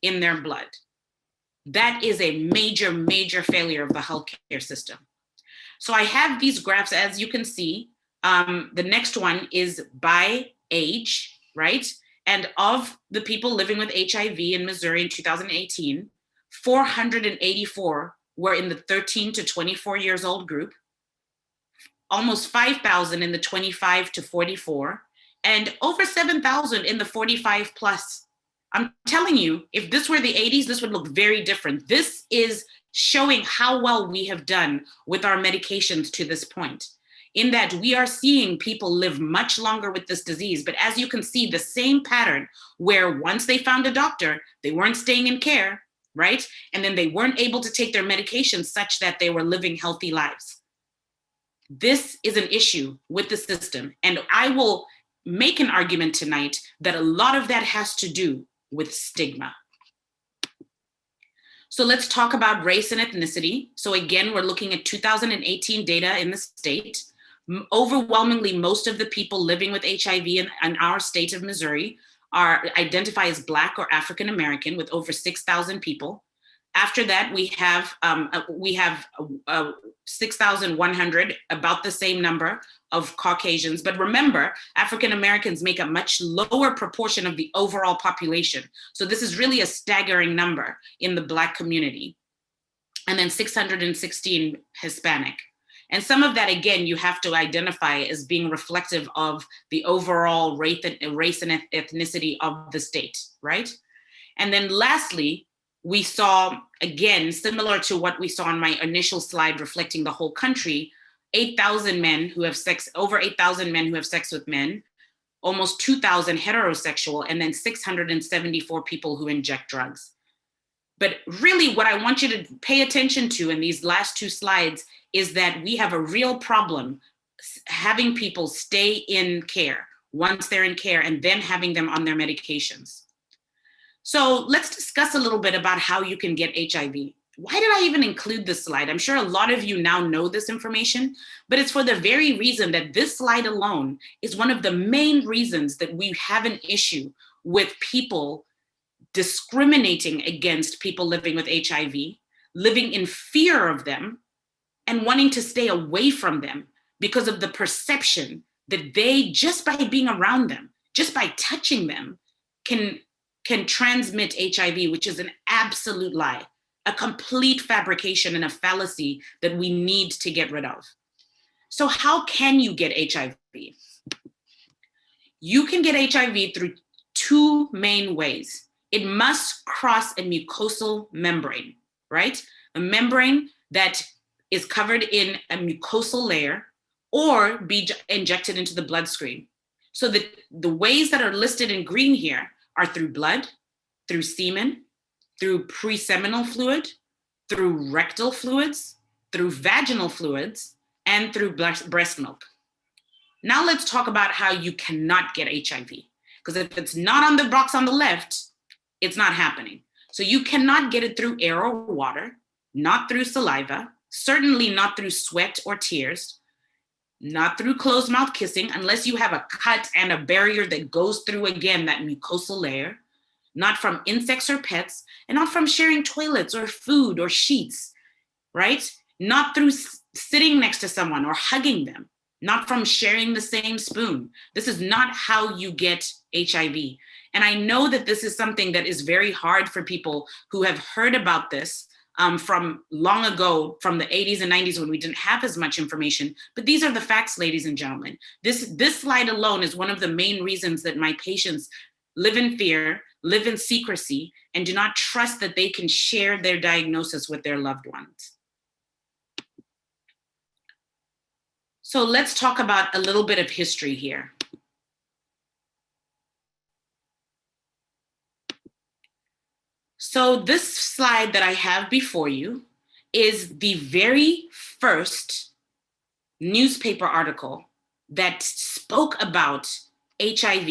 in their blood. That is a major, major failure of the healthcare system. So I have these graphs, as you can see. The next one is by age, right? And of the people living with HIV in Missouri in 2018, 484 were in the 13 to 24 years old group, almost 5,000 in the 25 to 44, and over 7,000 in the 45 plus. I'm telling you, if this were the 80s, this would look very different. This is showing how well we have done with our medications to this point, in that we are seeing people live much longer with this disease. But as you can see, the same pattern where once they found a doctor, they weren't staying in care, right? And then they weren't able to take their medications such that they were living healthy lives. This is an issue with the system. And I will make an argument tonight that a lot of that has to do with stigma. So let's talk about race and ethnicity. So again, we're looking at 2018 data in the state. Overwhelmingly, most of the people living with HIV in our state of Missouri identify as Black or African American, with over 6,000 people. After that, we have 6,100, about the same number of Caucasians. But remember, African Americans make a much lower proportion of the overall population. So this is really a staggering number in the Black community. And then 616 Hispanic. And some of that, again, you have to identify as being reflective of the overall race and ethnicity of the state, right? And then lastly, we saw, again, similar to what we saw on my initial slide reflecting the whole country, 8,000 men who have sex, over 8,000 men who have sex with men, almost 2,000 heterosexual, and then 674 people who inject drugs. But really what I want you to pay attention to in these last two slides is that we have a real problem having people stay in care once they're in care and then having them on their medications. So let's discuss a little bit about how you can get HIV. Why did I even include this slide? I'm sure a lot of you now know this information, but it's for the very reason that this slide alone is one of the main reasons that we have an issue with people discriminating against people living with HIV, living in fear of them, and wanting to stay away from them because of the perception that they, just by being around them, just by touching them, can transmit HIV, which is an absolute lie, a complete fabrication and a fallacy that we need to get rid of. So how can you get HIV? You can get HIV through two main ways. It must cross a mucosal membrane, right? A membrane that is covered in a mucosal layer, or be injected into the bloodstream. So the ways that are listed in green here are through blood, through semen, through pre-seminal fluid, through rectal fluids, through vaginal fluids, and through breast milk. Now let's talk about how you cannot get HIV. Because if it's not on the box on the left, it's not happening. So you cannot get it through air or water, not through saliva, certainly not through sweat or tears, not through closed mouth kissing, unless you have a cut and a barrier that goes through, again, that mucosal layer, not from insects or pets, and not from sharing toilets or food or sheets, right? Not through sitting next to someone or hugging them, not from sharing the same spoon. This is not how you get HIV. And I know that this is something that is very hard for people who have heard about this from long ago, from the 80s and 90s, when we didn't have as much information. But these are the facts, ladies and gentlemen. This slide alone is one of the main reasons that my patients live in fear, live in secrecy, and do not trust that they can share their diagnosis with their loved ones. So let's talk about a little bit of history here. So this slide that I have before you is the very first newspaper article that spoke about HIV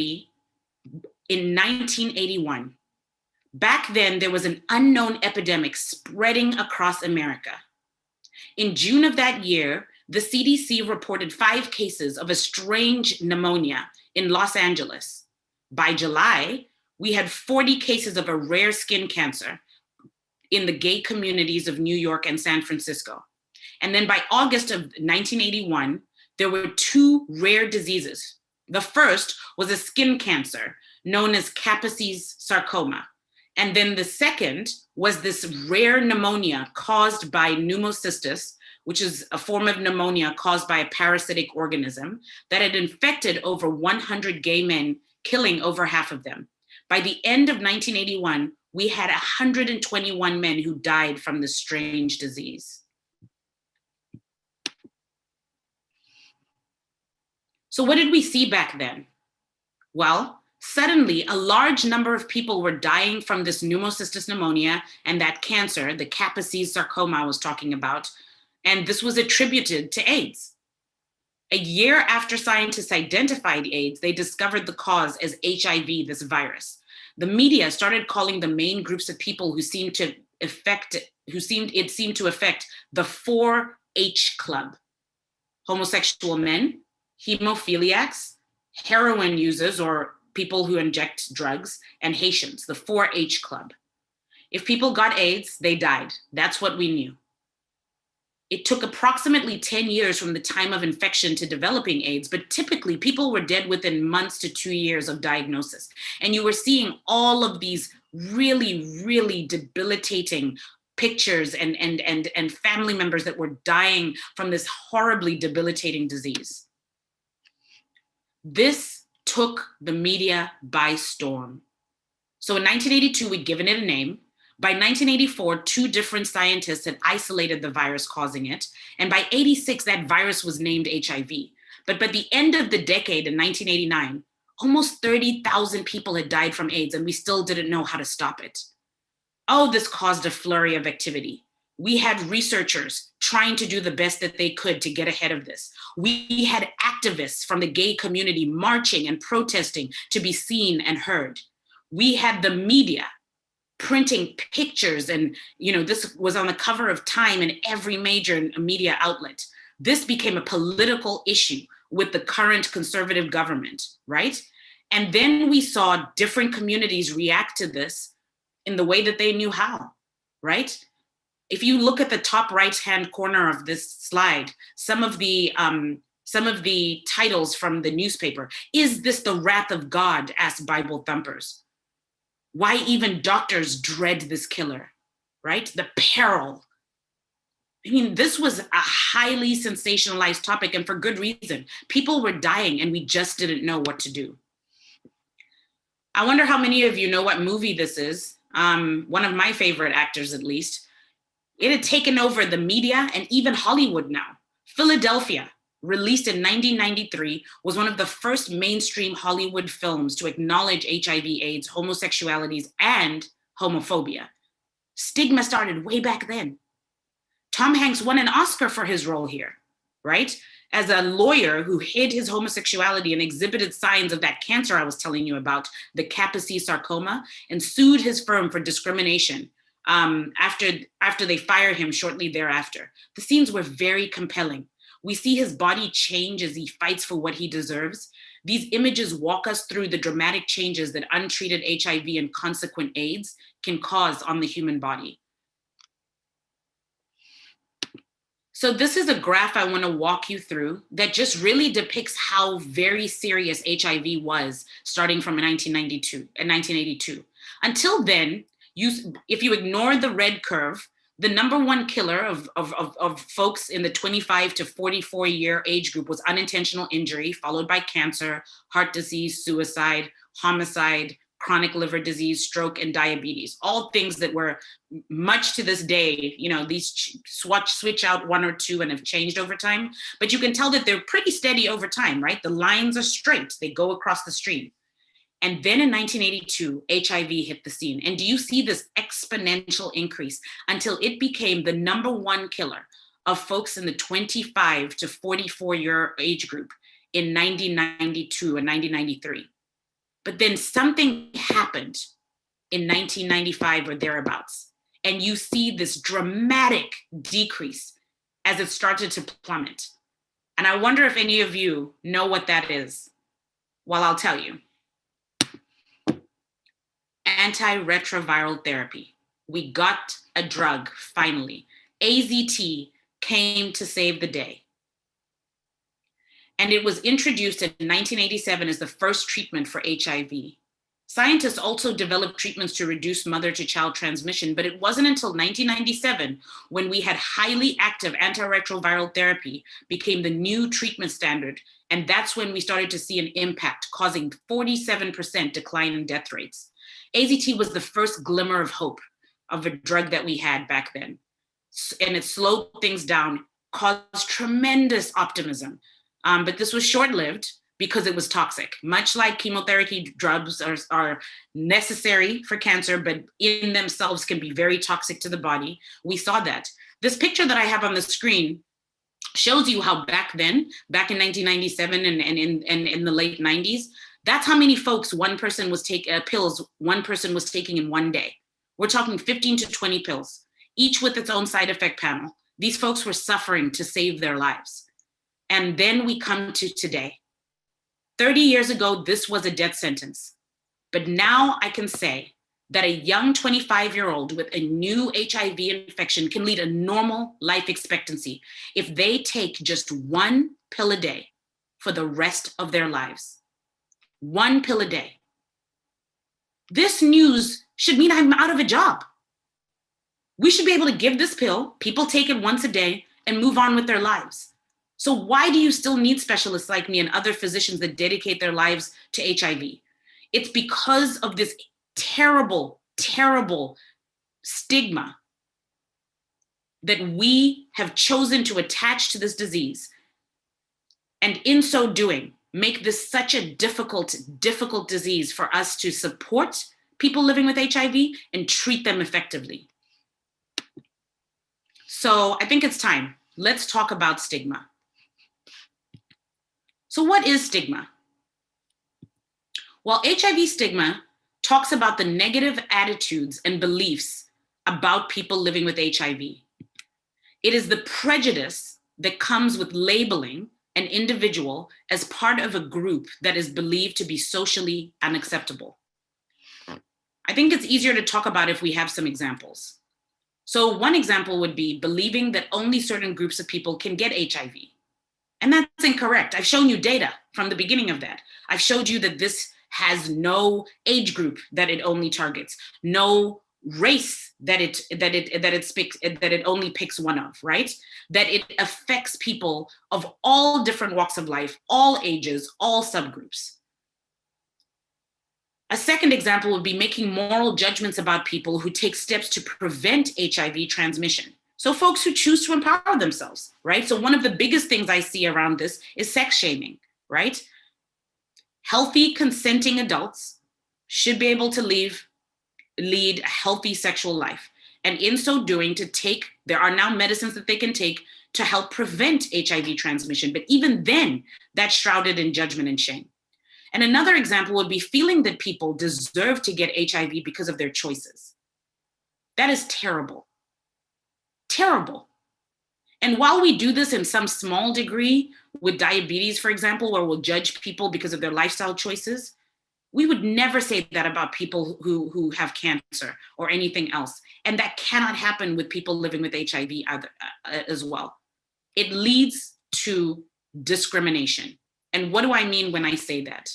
in 1981. Back then, there was an unknown epidemic spreading across America. In June of that year, the CDC reported 5 cases of a strange pneumonia in Los Angeles. By July, we had 40 cases of a rare skin cancer in the gay communities of New York and San Francisco. And then by August of 1981, there were 2 rare diseases. The first was a skin cancer known as Kaposi's sarcoma. And then the second was this rare pneumonia caused by pneumocystis, which is a form of pneumonia caused by a parasitic organism that had infected over 100 gay men, killing over half of them. By the end of 1981, we had 121 men who died from this strange disease. So what did we see back then? Well, suddenly a large number of people were dying from this pneumocystis pneumonia and that cancer, the Kaposi's sarcoma I was talking about, and this was attributed to AIDS. A year after scientists identified AIDS, they discovered the cause as HIV, this virus. The media started calling the main groups of people who seemed to affect the 4H club: homosexual men, hemophiliacs, heroin users or people who inject drugs, and Haitians, the 4H club. If people got AIDS, they died. That's what we knew. It took approximately 10 years from the time of infection to developing AIDS, but typically people were dead within months to 2 years of diagnosis. And you were seeing all of these really, really debilitating pictures and family members that were dying from this horribly debilitating disease. This took the media by storm. So in 1982, we'd given it a name. By 1984, 2 different scientists had isolated the virus causing it. And by 86, that virus was named HIV. But by the end of the decade in 1989, almost 30,000 people had died from AIDS, and we still didn't know how to stop it. Oh, this caused a flurry of activity. We had researchers trying to do the best that they could to get ahead of this. We had activists from the gay community marching and protesting to be seen and heard. We had the media printing pictures, and this was on the cover of Time and every major media outlet. This became a political issue with the current conservative government, right? And then we saw different communities react to this in the way that they knew how, right? If you look at the top right-hand corner of this slide, some of the titles from the newspaper: "Is this the wrath of God?" asked Bible thumpers. Why even doctors dread this killer, right? The peril. I mean, this was a highly sensationalized topic, and for good reason. People were dying and we just didn't know what to do. I wonder how many of you know what movie this is. One of my favorite actors, at least. It had taken over the media and even Hollywood now. Philadelphia, released in 1993, was one of the first mainstream Hollywood films to acknowledge HIV/AIDS, homosexualities, and homophobia. Stigma started way back then. Tom Hanks won an Oscar for his role here, right? As a lawyer who hid his homosexuality and exhibited signs of that cancer I was telling you about, the Kaposi's sarcoma, and sued his firm for discrimination after they fired him shortly thereafter. The scenes were very compelling. We see his body change as he fights for what he deserves. These images walk us through the dramatic changes that untreated HIV and consequent AIDS can cause on the human body. So this is a graph I want to walk you through that just really depicts how very serious HIV was starting from 1982. Until then, if you ignore the red curve, the number one killer of folks in the 25 to 44 year age group was unintentional injury, followed by cancer, heart disease, suicide, homicide, chronic liver disease, stroke, and diabetes. All things that were, much to this day, these switch out 1 or 2 and have changed over time. But you can tell that they're pretty steady over time, right? The lines are straight. They go across the stream. And then in 1982, HIV hit the scene. And do you see this exponential increase until it became the number one killer of folks in the 25 to 44 year age group in 1992 and 1993. But then something happened in 1995 or thereabouts. And you see this dramatic decrease as it started to plummet. And I wonder if any of you know what that is. Well, I'll tell you. Antiretroviral therapy. We got a drug, finally. AZT came to save the day. And it was introduced in 1987 as the first treatment for HIV. Scientists also developed treatments to reduce mother-to-child transmission, but it wasn't until 1997 when we had highly active antiretroviral therapy became the new treatment standard, and that's when we started to see an impact, causing 47% decline in death rates. AZT was the first glimmer of hope of a drug that we had back then, and it slowed things down, caused tremendous optimism, but this was short-lived, because it was toxic. Much like chemotherapy drugs are necessary for cancer, but in themselves can be very toxic to the body. We saw that. This picture that I have on the screen shows you how back then, back in 1997 and in the late 90s, that's how many folks one person was taking pills one person was taking in one day. We're talking 15 to 20 pills, each with its own side effect panel. These folks were suffering to save their lives. And then we come to today. 30 years ago, this was a death sentence. But now I can say that a young 25-year-old with a new HIV infection can lead a normal life expectancy if they take just one pill a day for the rest of their lives. One pill a day. This news should mean I'm out of a job. We should be able to give this pill, people take it once a day, and move on with their lives. So why do you still need specialists like me and other physicians that dedicate their lives to HIV? It's because of this terrible, terrible stigma that we have chosen to attach to this disease. And in so doing, make this such a difficult, difficult disease for us to support people living with HIV and treat them effectively. So I think it's time. Let's talk about stigma. So what is stigma? Well, HIV stigma talks about the negative attitudes and beliefs about people living with HIV. It is the prejudice that comes with labeling an individual as part of a group that is believed to be socially unacceptable. I think it's easier to talk about if we have some examples. So one example would be believing that only certain groups of people can get HIV. And that's incorrect. I've shown you data from the beginning of that. I've showed you that this has no age group that it only targets, no race that it only picks one of, right? That it affects people of all different walks of life, all ages, all subgroups. A second example would be making moral judgments about people who take steps to prevent HIV transmission. So folks who choose to empower themselves, right? So one of the biggest things I see around this is sex shaming, right? Healthy, consenting adults should be able to lead a healthy sexual life. And in so doing, there are now medicines that they can take to help prevent HIV transmission. But even then, that's shrouded in judgment and shame. And another example would be feeling that people deserve to get HIV because of their choices. That is terrible. Terrible. And while we do this in some small degree with diabetes, for example, where we'll judge people because of their lifestyle choices, we would never say that about people who have cancer or anything else. And that cannot happen with people living with HIV as well. It leads to discrimination. And what do I mean when I say that?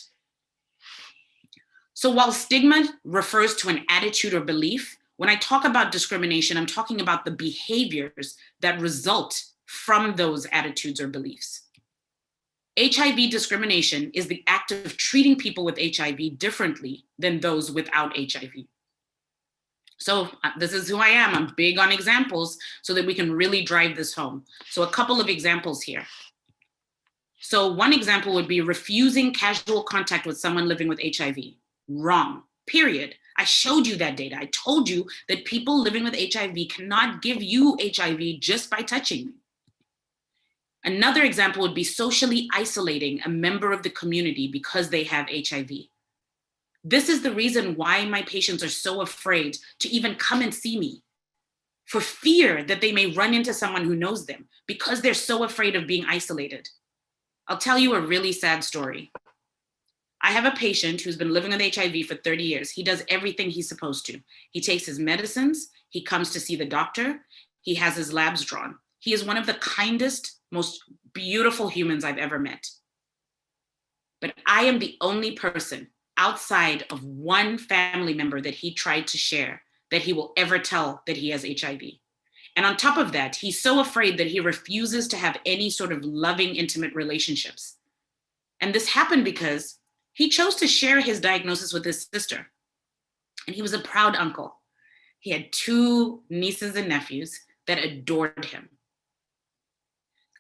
So while stigma refers to an attitude or belief, when I talk about discrimination, I'm talking about the behaviors that result from those attitudes or beliefs. HIV discrimination is the act of treating people with HIV differently than those without HIV. So this is who I am. I'm big on examples so that we can really drive this home. So a couple of examples here. So one example would be refusing casual contact with someone living with HIV. Wrong, period. I showed you that data. I told you that people living with HIV cannot give you HIV just by touching you. Another example would be socially isolating a member of the community because they have HIV. This is the reason why my patients are so afraid to even come and see me, for fear that they may run into someone who knows them, because they're so afraid of being isolated. I'll tell you a really sad story. I have a patient who's been living with HIV for 30 years. He does everything he's supposed to. He takes his medicines. He comes to see the doctor. He has his labs drawn. He is one of the kindest, most beautiful humans I've ever met. But I am the only person outside of one family member that he tried to share that he will ever tell that he has HIV. And on top of that, he's so afraid that he refuses to have any sort of loving, intimate relationships. And this happened because he chose to share his diagnosis with his sister. And he was a proud uncle. He had 2 nieces and nephews that adored him.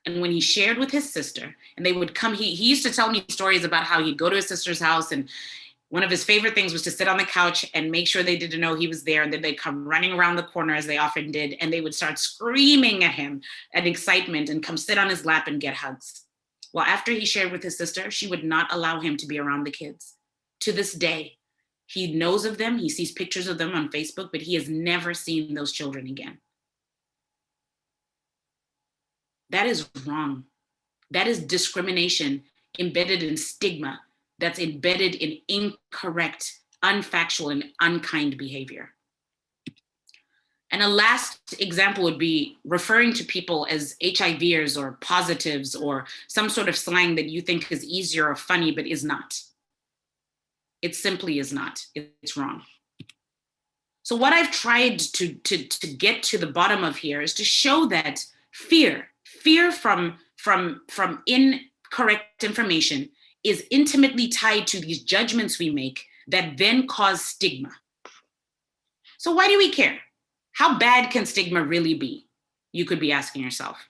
And when he shared with his sister, and they would come, he used to tell me stories about how he'd go to his sister's house, and one of his favorite things was to sit on the couch and make sure they didn't know he was there. And then they'd come running around the corner, as they often did, and they would start screaming at him at excitement and come sit on his lap and get hugs. Well, after he shared with his sister, she would not allow him to be around the kids. To this day, he knows of them, he sees pictures of them on Facebook, but he has never seen those children again. That is wrong. That is discrimination embedded in stigma that's embedded in incorrect, unfactual, and unkind behavior. And a last example would be referring to people as HIVers or positives or some sort of slang that you think is easier or funny, but is not. It simply is not. It's wrong. So what I've tried to get to the bottom of here is to show that fear from incorrect information is intimately tied to these judgments we make that then cause stigma. So why do we care? How bad can stigma really be? You could be asking yourself.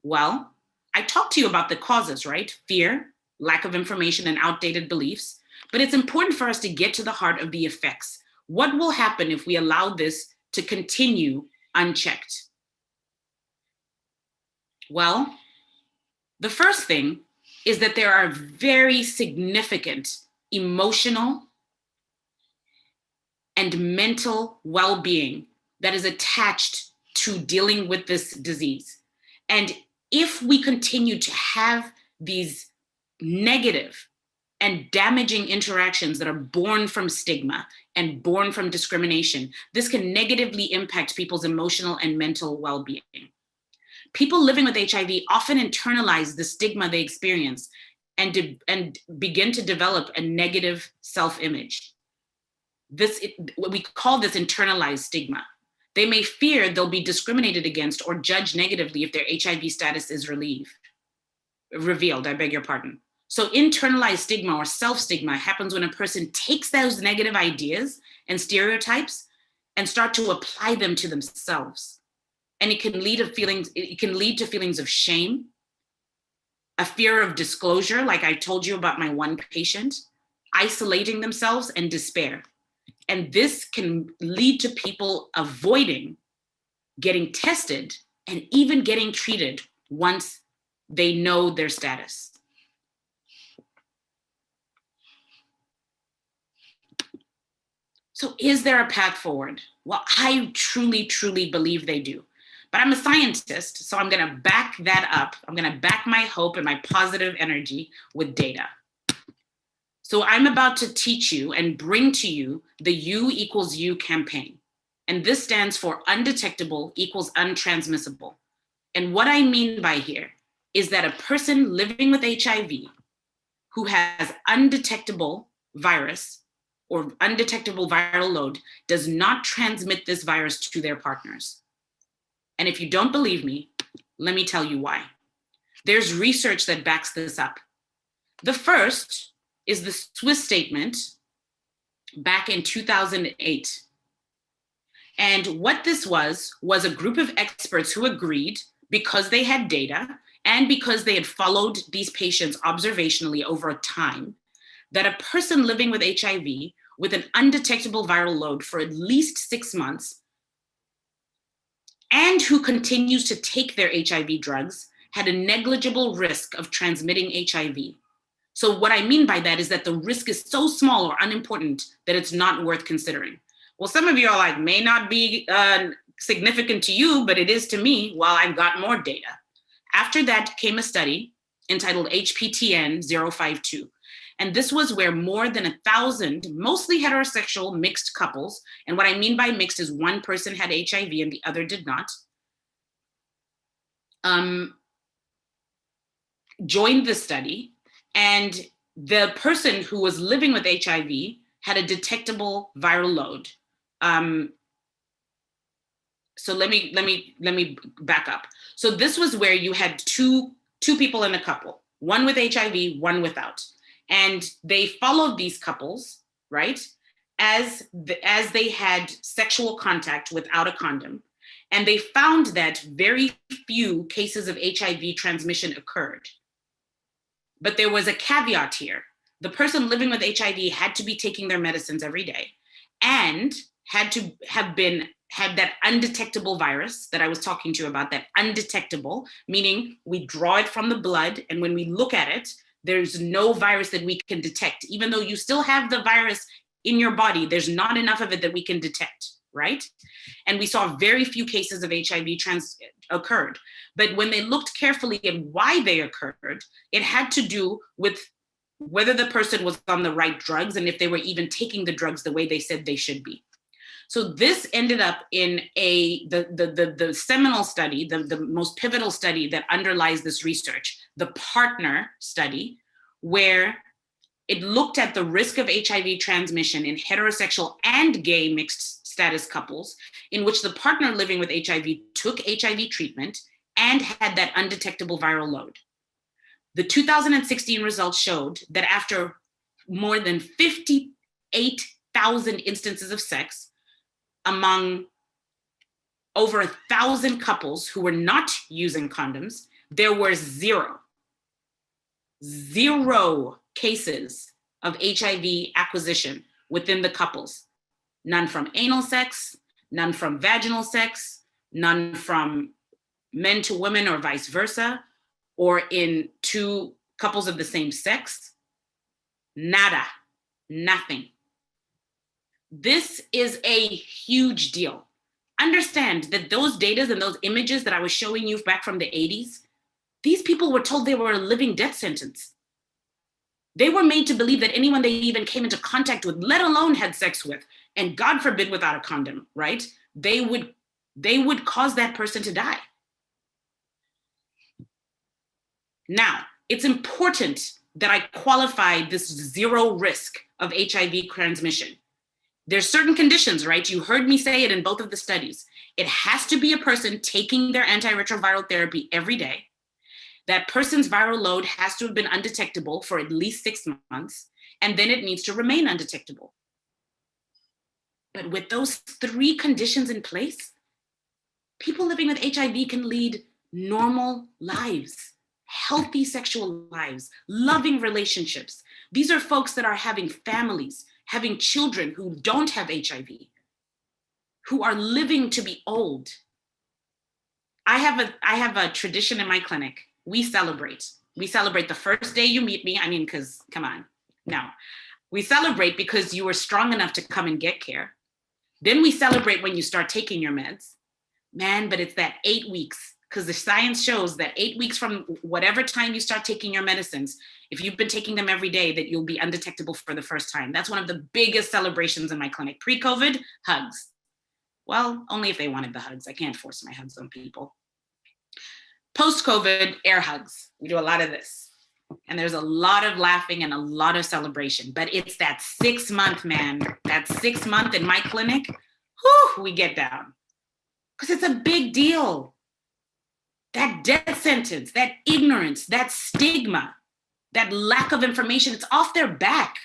Well, I talked to you about the causes, right? Fear, lack of information, and outdated beliefs. But it's important for us to get to the heart of the effects. What will happen if we allow this to continue unchecked? Well, the first thing is that there are very significant emotional and mental well-being that is attached to dealing with this disease. And if we continue to have these negative and damaging interactions that are born from stigma and born from discrimination, this can negatively impact people's emotional and mental well-being. People living with HIV often internalize the stigma they experience and begin to develop a negative self-image. We call this internalized stigma. They may fear they'll be discriminated against or judged negatively if their HIV status is revealed, I beg your pardon. So internalized stigma or self-stigma happens when a person takes those negative ideas and stereotypes and start to apply them to themselves. And it can lead to feelings of shame, a fear of disclosure, like I told you about my one patient, isolating themselves, and despair. And this can lead to people avoiding getting tested and even getting treated once they know their status. So is there a path forward? Well, I truly, truly believe they do. But I'm a scientist, so I'm gonna back that up. I'm gonna back my hope and my positive energy with data. So I'm about to teach you and bring to you the U equals U campaign. And this stands for undetectable equals untransmissible. And what I mean by here is that a person living with HIV who has undetectable virus or undetectable viral load does not transmit this virus to their partners. And if you don't believe me, let me tell you why. There's research that backs this up. The first is the Swiss statement back in 2008. And what this was a group of experts who agreed, because they had data and because they had followed these patients observationally over time, that a person living with HIV with an undetectable viral load for at least 6 months and who continues to take their HIV drugs had a negligible risk of transmitting HIV. So what I mean by that is that the risk is so small or unimportant that it's not worth considering. Well, some of you are like, may not be significant to you, but it is to me. Well, I've got more data. After that came a study entitled HPTN 052. And this was where more than 1,000, mostly heterosexual mixed couples, and what I mean by mixed is one person had HIV and the other did not, joined the study. And the person who was living with HIV had a detectable viral load. So let me back up. So this was where you had two people in a couple, one with HIV, one without. And they followed these couples, right, as they had sexual contact without a condom. And they found that very few cases of HIV transmission occurred. But there was a caveat here. The person living with HIV had to be taking their medicines every day and had to had that undetectable virus that I was talking to you about, that undetectable, meaning we draw it from the blood, and when we look at it, there's no virus that we can detect. Even though you still have the virus in your body, there's not enough of it that we can detect, right? And we saw very few cases of HIV occurred. But when they looked carefully at why they occurred, it had to do with whether the person was on the right drugs and if they were even taking the drugs the way they said they should be. So this ended up in the seminal study, the most pivotal study that underlies this research, the PARTNER study, where it looked at the risk of HIV transmission in heterosexual and gay mixed status couples, in which the partner living with HIV took HIV treatment and had that undetectable viral load. The 2016 results showed that after more than 58,000 instances of sex, among over 1,000 couples who were not using condoms, there were zero cases of HIV acquisition within the couples. None from anal sex, none from vaginal sex, none from men to women or vice versa, or in two couples of the same sex. Nada, nothing. This is a huge deal. Understand that those data and those images that I was showing you back from the 80s, these people were told they were a living death sentence. They were made to believe that anyone they even came into contact with, let alone had sex with, and God forbid without a condom, right? They would cause that person to die. Now, it's important that I qualify this zero risk of HIV transmission. There's certain conditions, right? You heard me say it in both of the studies. It has to be a person taking their antiretroviral therapy every day. That person's viral load has to have been undetectable for at least 6 months, and then it needs to remain undetectable. But with those 3 conditions in place, people living with HIV can lead normal lives, healthy sexual lives, loving relationships. These are folks that are having families, having children who don't have HIV, who are living to be old. I have a tradition in my clinic. We celebrate the first day you meet me. I mean, because come on, no. We celebrate because you were strong enough to come and get care. Then we celebrate when you start taking your meds. Man, but it's that 8 weeks, because the science shows that 8 weeks from whatever time you start taking your medicines, if you've been taking them every day, that you'll be undetectable for the first time. That's one of the biggest celebrations in my clinic. Pre-COVID, hugs. Well, only if they wanted the hugs. I can't force my hugs on people. Post-COVID, air hugs. We do a lot of this. And there's a lot of laughing and a lot of celebration. But it's that 6 month, man. That 6 month in my clinic, whew, we get down. Because it's a big deal. That death sentence, that ignorance, that stigma, that lack of information, it's off their back.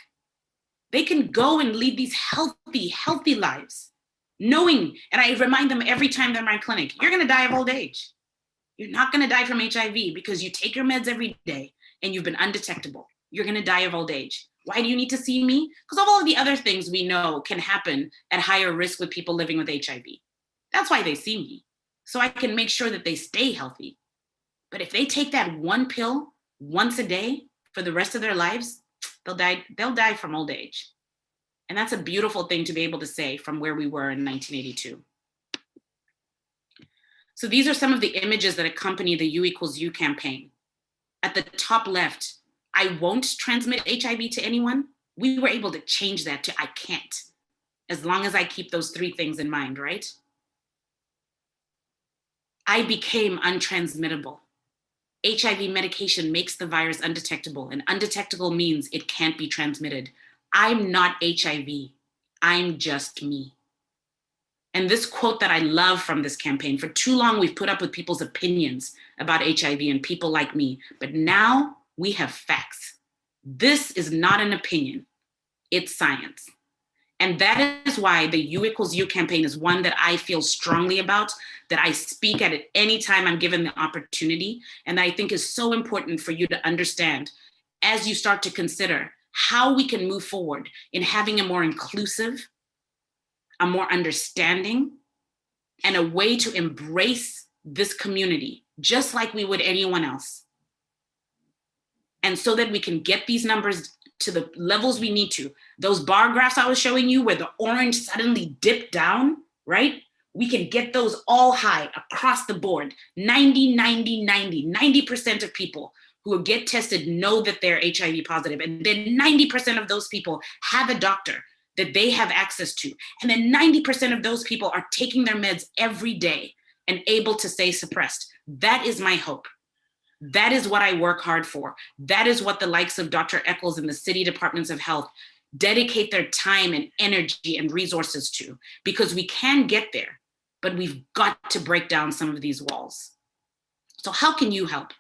They can go and lead these healthy lives, knowing, and I remind them every time they're in my clinic, you're gonna die of old age. You're not gonna die from HIV because you take your meds every day and you've been undetectable. You're gonna die of old age. Why do you need to see me? Because of all of the other things we know can happen at higher risk with people living with HIV. That's why they see me, so I can make sure that they stay healthy. But if they take that one pill once a day for the rest of their lives, they'll die from old age. And that's a beautiful thing to be able to say from where we were in 1982. So these are some of the images that accompany the U equals U campaign. At the top left, I won't transmit HIV to anyone, we were able to change that to I can't, as long as I keep those three things in mind, right? I became untransmittable. HIV medication makes the virus undetectable, and undetectable means it can't be transmitted. I'm not HIV. I'm just me. And this quote that I love from this campaign, for too long we've put up with people's opinions about HIV and people like me, but now we have facts. This is not an opinion, it's science. And that is why the U=U campaign is one that I feel strongly about, that I speak at it anytime I'm given the opportunity, and I think is so important for you to understand as you start to consider how we can move forward in having a more inclusive, a more understanding, and a way to embrace this community, just like we would anyone else. And so that we can get these numbers to the levels we need to. Those bar graphs I was showing you where the orange suddenly dipped down, right? We can get those all high across the board. 90% of people who get tested know that they're HIV positive. And then 90% of those people have a doctor that they have access to. And then 90% of those people are taking their meds every day and able to stay suppressed. That is my hope. That is what I work hard for. That is what the likes of Dr. Eccles and the city departments of health dedicate their time and energy and resources to, because we can get there, but we've got to break down some of these walls. So how can you help?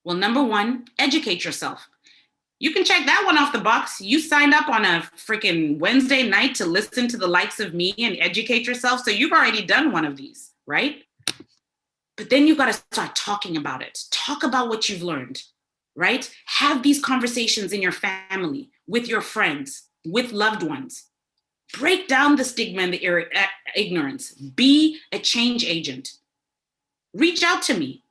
Well, number one, educate yourself. You can check that one off the box. You signed up on a freaking Wednesday night to listen to the likes of me and educate yourself. So you've already done one of these, right? But then you got to start talking about it. Talk about what you've learned, right? Have these conversations in your family, with your friends, with loved ones. Break down the stigma and the ignorance. Be a change agent. Reach out to me.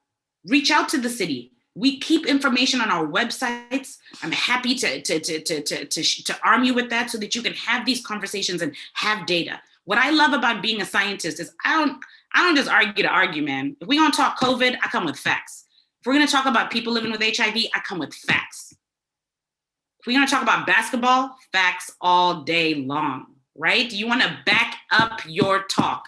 Reach out to the city. We keep information on our websites. I'm happy to arm you with that so that you can have these conversations and have data. What I love about being a scientist is I don't just argue to argue, man. If we're gonna talk COVID, I come with facts. If we're gonna talk about people living with HIV, I come with facts. If we're gonna talk about basketball, facts all day long, right? You wanna back up your talk.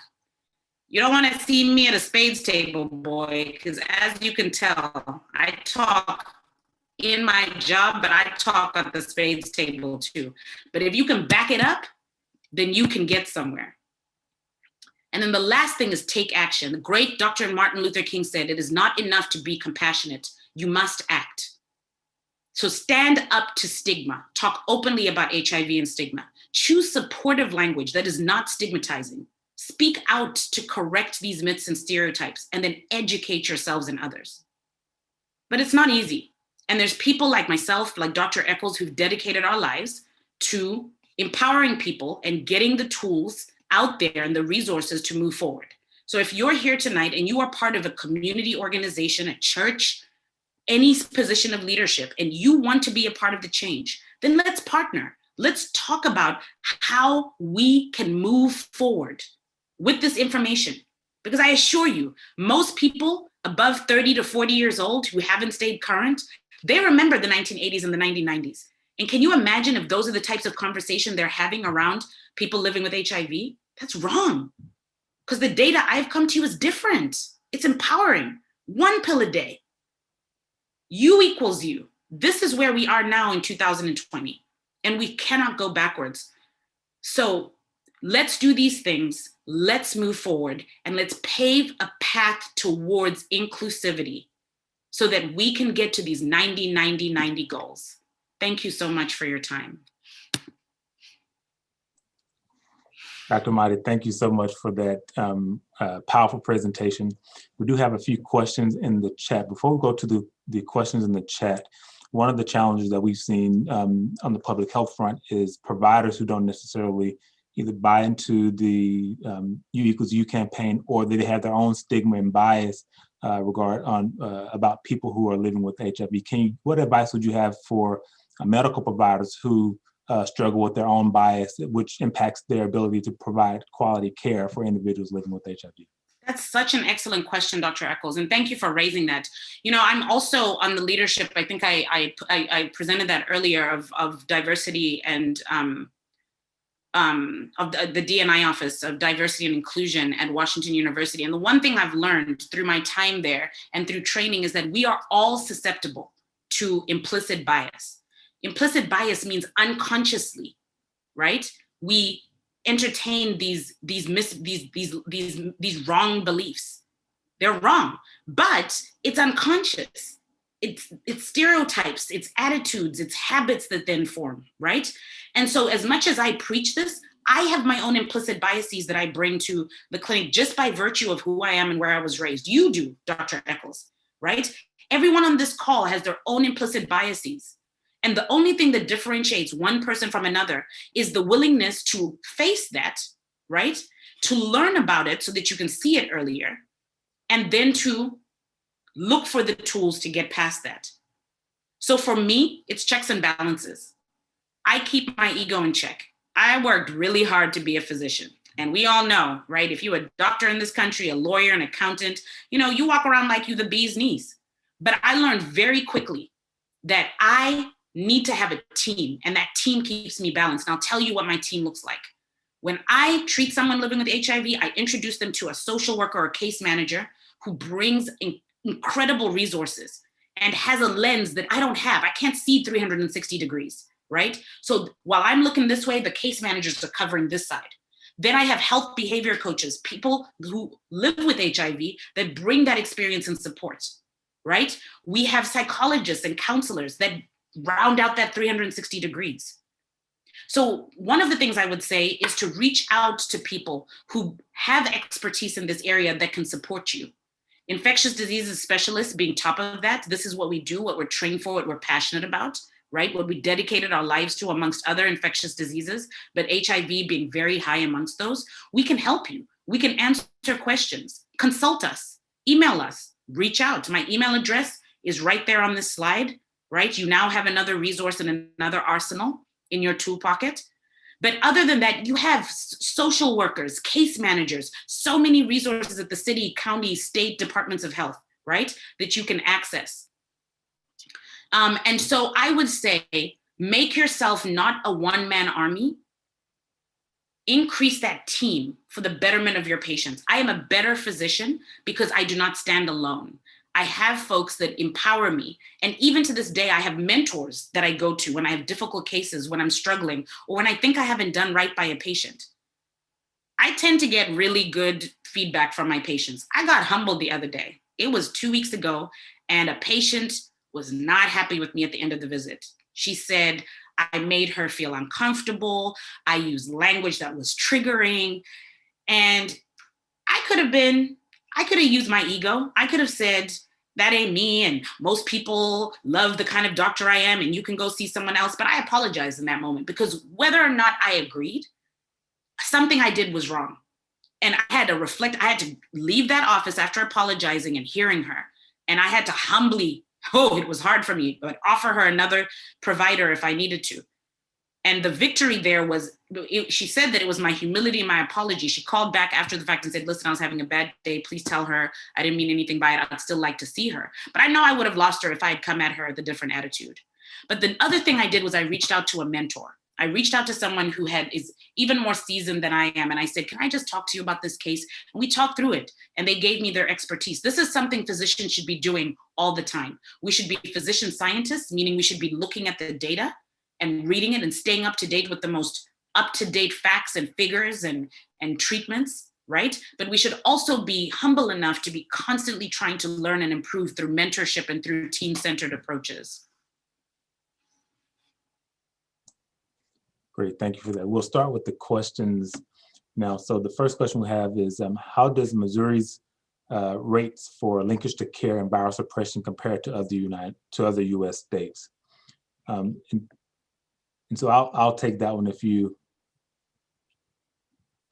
You don't wanna see me at a spades table, boy, because as you can tell, I talk in my job, but I talk at the spades table too. But if you can back it up, then you can get somewhere. And then the last thing is take action. The great Dr. Martin Luther King said, it is not enough to be compassionate. You must act. So stand up to stigma. Talk openly about HIV and stigma. Choose supportive language that is not stigmatizing. Speak out to correct these myths and stereotypes, and then educate yourselves and others. But it's not easy. And there's people like myself, like Dr. Eccles, who've dedicated our lives to empowering people and getting the tools out there and the resources to move forward. So if you're here tonight and you are part of a community organization, a church, any position of leadership, and you want to be a part of the change, then let's partner. Let's talk about how we can move forward with this information. Because I assure you, most people above 30 to 40 years old who haven't stayed current, they remember the 1980s and the 1990s. And can you imagine if those are the types of conversation they're having around people living with HIV? That's wrong. Because the data I've come to is different. It's empowering. 1 pill a day. U=U. This is where we are now in 2020. And we cannot go backwards. So let's do these things. Let's move forward. And let's pave a path towards inclusivity so that we can get to these 90-90-90 goals. Thank you so much for your time. Dr. Mahdi, thank you so much for that powerful presentation. We do have a few questions in the chat. Before we go to the questions in the chat, one of the challenges that we've seen on the public health front is providers who don't necessarily either buy into the U=U campaign, or they have their own stigma and bias about people who are living with HIV. What advice would you have for medical providers who struggle with their own bias, which impacts their ability to provide quality care for individuals living with HIV? That's such an excellent question, Dr. Eccles, and thank you for raising that. You know, I'm also on the leadership, I think I presented that earlier, of diversity and of the D&I office of diversity and inclusion at Washington University. And the one thing I've learned through my time there and through training is that we are all susceptible to implicit bias. Implicit bias means unconsciously, right? We entertain these wrong beliefs. They're wrong, but it's unconscious. It's stereotypes, it's attitudes, it's habits that then form, right? And so as much as I preach this, I have my own implicit biases that I bring to the clinic just by virtue of who I am and where I was raised. You do, Dr. Eccles, right? Everyone on this call has their own implicit biases. And the only thing that differentiates one person from another is the willingness to face that, right? To learn about it so that you can see it earlier, and then to look for the tools to get past that. So for me, it's checks and balances. I keep my ego in check. I worked really hard to be a physician. And we all know, right? If you're a doctor in this country, a lawyer, an accountant, you know, you walk around like you the bee's knees. But I learned very quickly that I need to have a team, and that team keeps me balanced. And I'll tell you what my team looks like. When I treat someone living with HIV, I introduce them to a social worker or a case manager who brings incredible resources and has a lens that I don't have. I can't see 360 degrees, right? So while I'm looking this way, the case managers are covering this side. Then I have health behavior coaches, people who live with HIV that bring that experience and support, right? We have psychologists and counselors that round out that 360 degrees. So one of the things I would say is to reach out to people who have expertise in this area that can support you. Infectious diseases specialists being top of that. This is what we do, what we're trained for, what we're passionate about, right? What we dedicated our lives to amongst other infectious diseases, but HIV being very high amongst those. We can help you. We can answer questions, consult us, email us, reach out. My email address is right there on this slide, right? You now have another resource and another arsenal in your tool pocket. But other than that, you have social workers, case managers, so many resources at the city, county, state departments of health, right? That you can access. And so I would say, make yourself not a one-man army. Increase that team for the betterment of your patients. I am a better physician because I do not stand alone. I have folks that empower me. And even to this day, I have mentors that I go to when I have difficult cases, when I'm struggling, or when I think I haven't done right by a patient. I tend to get really good feedback from my patients. I got humbled the other day. It was 2 weeks ago, and a patient was not happy with me at the end of the visit. She said, I made her feel uncomfortable. I used language that was triggering. And I could have used my ego. I could have said, that ain't me, and most people love the kind of doctor I am, and you can go see someone else. But I apologized in that moment, because whether or not I agreed, something I did was wrong. And I had to reflect. I had to leave that office after apologizing and hearing her. And I had to humbly, it was hard for me, but offer her another provider if I needed to. And the victory there was, she said that it was my humility and my apology. She called back after the fact and said, listen, I was having a bad day. Please tell her I didn't mean anything by it. I'd still like to see her. But I know I would have lost her if I had come at her with a different attitude. But the other thing I did was I reached out to a mentor. I reached out to someone who is even more seasoned than I am. And I said, can I just talk to you about this case? And we talked through it, and they gave me their expertise. This is something physicians should be doing all the time. We should be physician scientists, meaning we should be looking at the data and reading it and staying up to date with the most up-to-date facts and figures and treatments, right? But we should also be humble enough to be constantly trying to learn and improve through mentorship and through team-centered approaches. Great, thank you for that. We'll start with the questions now. So the first question we have is, how does Missouri's rates for linkage to care and viral suppression compare to other U.S. states? And so I'll take that one if you,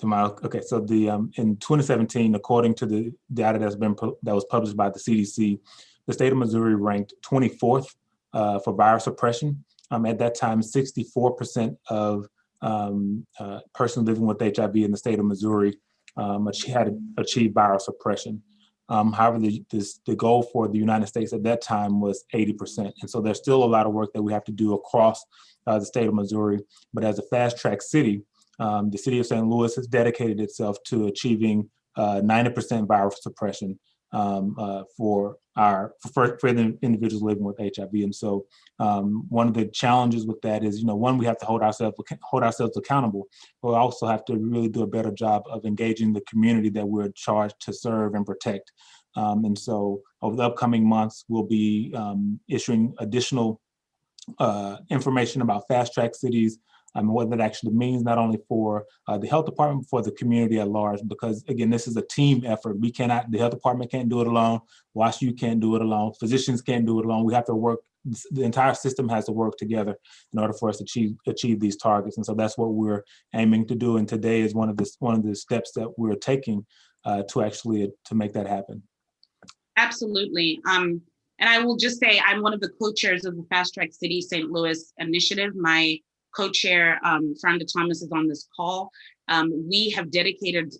okay, so in 2017, according to the data that was published by the CDC, the state of Missouri ranked 24th for viral suppression. At that time, 64% of persons living with HIV in the state of Missouri had achieved viral suppression. However, the goal for the United States at that time was 80%. And so there's still a lot of work that we have to do across the state of Missouri. But as a fast track city, the city of St. Louis has dedicated itself to achieving 90% viral suppression for the individuals living with HIV. And so one of the challenges with that is, one, we have to hold ourselves accountable, but we also have to really do a better job of engaging the community that we're charged to serve and protect. And so over the upcoming months, we'll be issuing additional information about fast track cities, what that actually means, not only for the health department, but for the community at large, because again, this is a team effort. The health department can't do it alone. WashU can't do it alone. Physicians can't do it alone. We have to work, the entire system has to work together in order for us to achieve these targets. And so that's what we're aiming to do. And today is one of the steps that we're taking to make that happen. Absolutely. And I will just say, I'm one of the co-chairs of the Fast Track City St. Louis initiative. My co-chair, Franda Thomas, is on this call. We have dedicated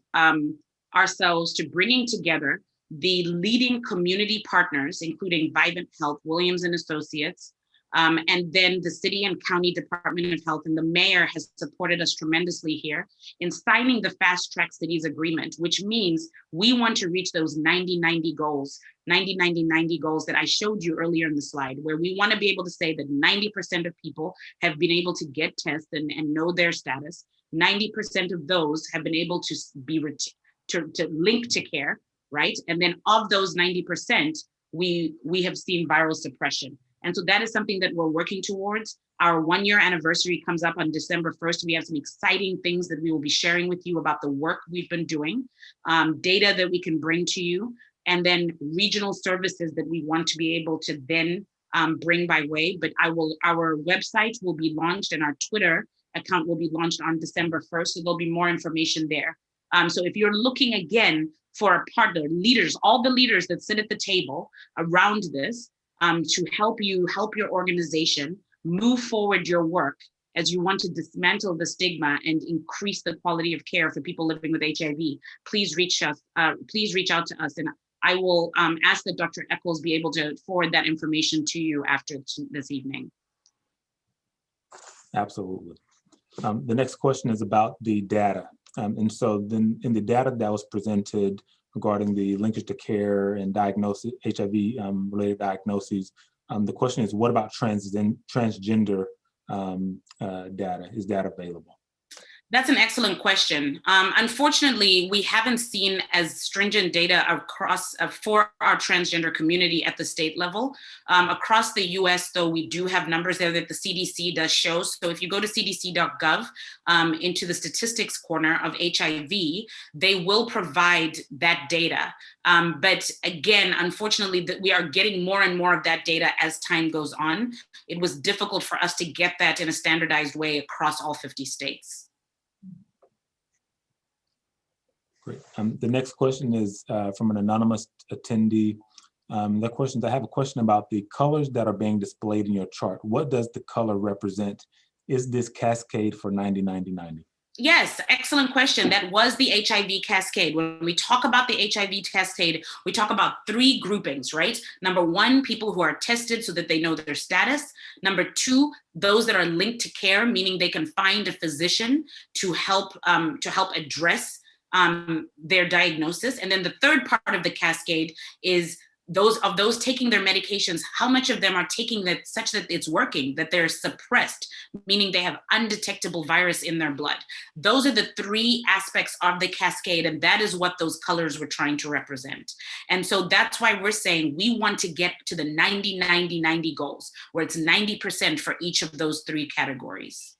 ourselves to bringing together the leading community partners, including Vivint Health, Williams and Associates, and then the city and county Department of Health, and the mayor has supported us tremendously here in signing the Fast Track Cities Agreement, which means we want to reach those 90-90 goals, 90-90-90 goals that I showed you earlier in the slide, where we want to be able to say that 90% of people have been able to get tested and know their status. 90% of those have been able to be to link to care, right? And then of those 90%, we have seen viral suppression. And so that is something that we're working towards. Our 1-year anniversary comes up on December 1st. We have some exciting things that we will be sharing with you about the work we've been doing, data that we can bring to you, and then regional services that we want to be able to then bring by way. But our website will be launched and our Twitter account will be launched on December 1st. So there'll be more information there. So if you're looking again for a partner, leaders, all the leaders that sit at the table around this, to help your organization move forward your work as you want to dismantle the stigma and increase the quality of care for people living with HIV, please reach out to us, and I will ask that Dr. Eccles be able to forward that information to you after this evening. Absolutely. The next question is about the data. And so then in the data that was presented regarding the linkage to care and diagnosis, HIV related diagnoses, the question is, what about transgender data? Is that available? That's an excellent question. Unfortunately, we haven't seen as stringent data across for our transgender community at the state level. Across the US, though, we do have numbers there that the CDC does show. So if you go to cdc.gov into the statistics corner of HIV, they will provide that data. But again, unfortunately, we are getting more and more of that data as time goes on. It was difficult for us to get that in a standardized way across all 50 states. Great. The next question is from an anonymous attendee. The question is, I have a question about the colors that are being displayed in your chart. What does the color represent? Is this cascade for 90-90-90? Yes, excellent question. That was the HIV cascade. When we talk about the HIV cascade, we talk about 3 groupings, right? Number 1, people who are tested so that they know their status. Number 2, those that are linked to care, meaning they can find a physician to help address their diagnosis. And then the third part of the cascade is those taking their medications, how much of them are taking that such that it's working, that they're suppressed, meaning they have undetectable virus in their blood. Those are the 3 aspects of the cascade, and that is what those colors were trying to represent. And so that's why we're saying we want to get to the 90-90-90 goals, where it's 90% for each of those 3 categories.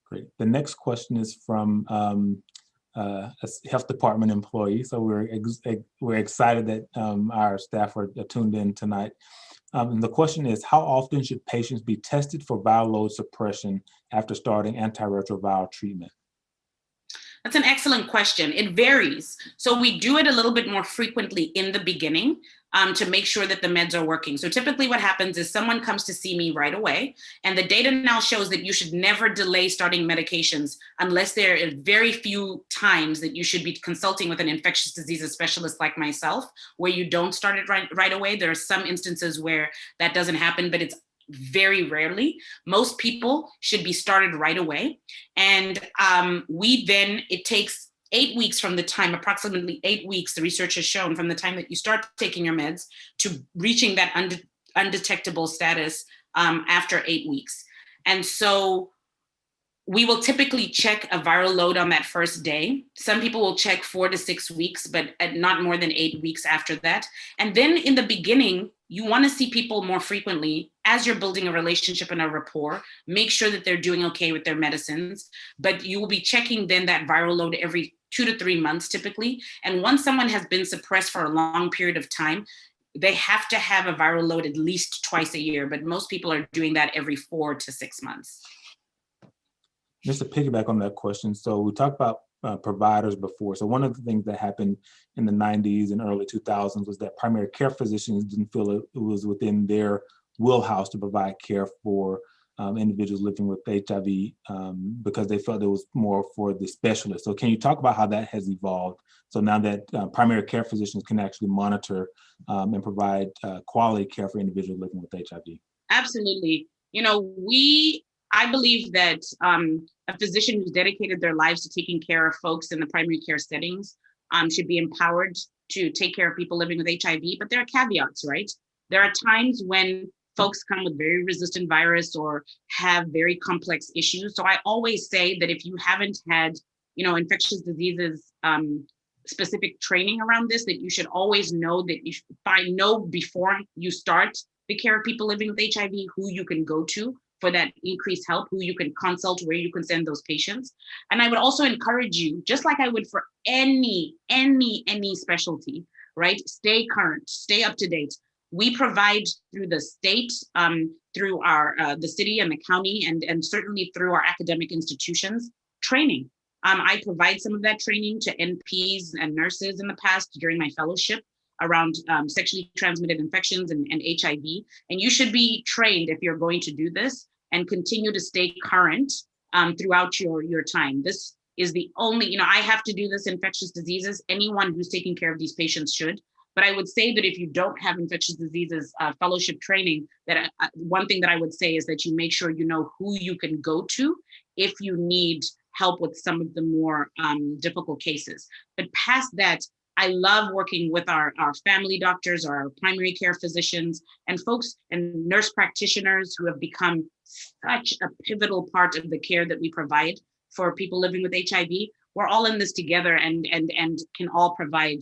Great. The next question is from a health department employee. So we're excited that our staff are tuned in tonight. And the question is, how often should patients be tested for viral load suppression after starting antiretroviral treatment? That's an excellent question. It varies. So we do it a little bit more frequently in the beginning. to make sure that the meds are working. So typically what happens is someone comes to see me right away, and the data now shows that you should never delay starting medications unless there are very few times that you should be consulting with an infectious diseases specialist like myself, where you don't start it right away. There are some instances where that doesn't happen, but it's very rarely. Most people should be started right away. And it takes 8 weeks from the time, approximately 8 weeks, the research has shown, from the time that you start taking your meds to reaching that undetectable status after 8 weeks. And so we will typically check a viral load on that first day. Some people will check 4 to 6 weeks, but not more than 8 weeks after that. And then in the beginning, you want to see people more frequently as you're building a relationship and a rapport. Make sure that they're doing okay with their medicines, but you will be checking then that viral load every 2 to 3 months typically. And once someone has been suppressed for a long period of time, they have to have a viral load at least twice a year, but most people are doing that every 4 to 6 months. Just to piggyback on that question, so we talked about providers before. So one of the things that happened in the 90s and early 2000s was that primary care physicians didn't feel it was within their wheelhouse to provide care for individuals living with HIV because they felt it was more for the specialists. So can you talk about how that has evolved? So now that primary care physicians can actually monitor and provide quality care for individuals living with HIV. Absolutely. I believe that a physician who's dedicated their lives to taking care of folks in the primary care settings should be empowered to take care of people living with HIV, but there are caveats, right? There are times when folks come with very resistant virus or have very complex issues. So I always say that if you haven't had, infectious diseases specific training around this, that you should always know that you should know before you start the care of people living with HIV, who you can go to for that increased help, who you can consult, where you can send those patients. And I would also encourage you, just like I would for any specialty, right? Stay current, stay up to date. We provide through the state, through the city and the county, and certainly through our academic institutions, training. I provide some of that training to NPs and nurses in the past during my fellowship around sexually transmitted infections and HIV. And you should be trained if you're going to do this and continue to stay current throughout your time. This is the only, I have to do this infectious diseases. Anyone who's taking care of these patients should. But I would say that if you don't have infectious diseases fellowship training, that one thing that I would say is that you make sure you know who you can go to if you need help with some of the more difficult cases. But past that, I love working with our family doctors, our primary care physicians, and folks and nurse practitioners who have become such a pivotal part of the care that we provide for people living with HIV. We're all in this together and can all provide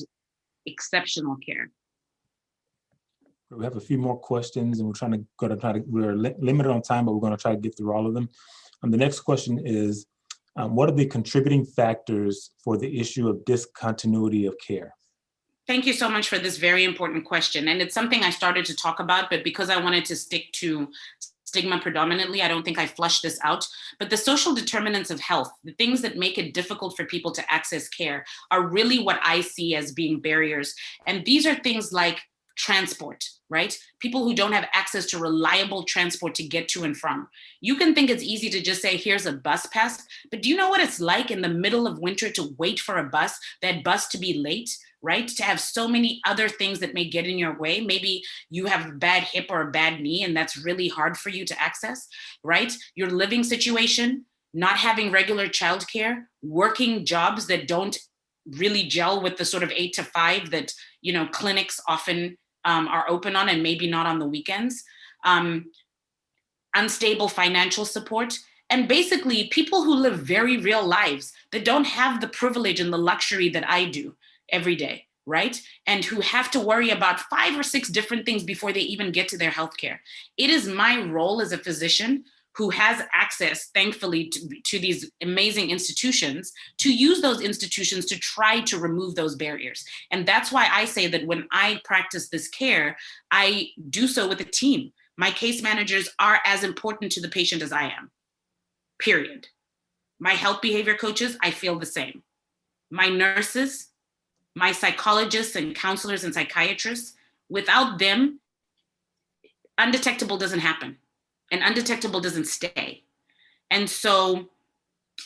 exceptional care. We have a few more questions, and we're limited on time, but we're going to try to get through all of them. The next question is, what are the contributing factors for the issue of discontinuity of care? Thank you so much for this very important question. And it's something I started to talk about, but because I wanted to stick to stigma predominantly, I don't think I flushed this out. But the social determinants of health, the things that make it difficult for people to access care, are really what I see as being barriers. And these are things like transport, right? People who don't have access to reliable transport to get to and from. You can think it's easy to just say, here's a bus pass, but do you know what it's like in the middle of winter to wait for a bus, that bus to be late, right? To have so many other things that may get in your way. Maybe you have a bad hip or a bad knee, and that's really hard for you to access, right? Your living situation, not having regular childcare, working jobs that don't really gel with the sort of 8 to 5 that, clinics often are open on, and maybe not on the weekends, unstable financial support, and basically people who live very real lives that don't have the privilege and the luxury that I do every day, right? And who have to worry about 5 or 6 different things before they even get to their healthcare. It is my role as a physician who has access, thankfully, to these amazing institutions, to use those institutions to try to remove those barriers. And that's why I say that when I practice this care, I do so with a team. My case managers are as important to the patient as I am, period. My health behavior coaches, I feel the same. My nurses, my psychologists and counselors and psychiatrists, Without them, undetectable doesn't happen, and undetectable doesn't stay. And so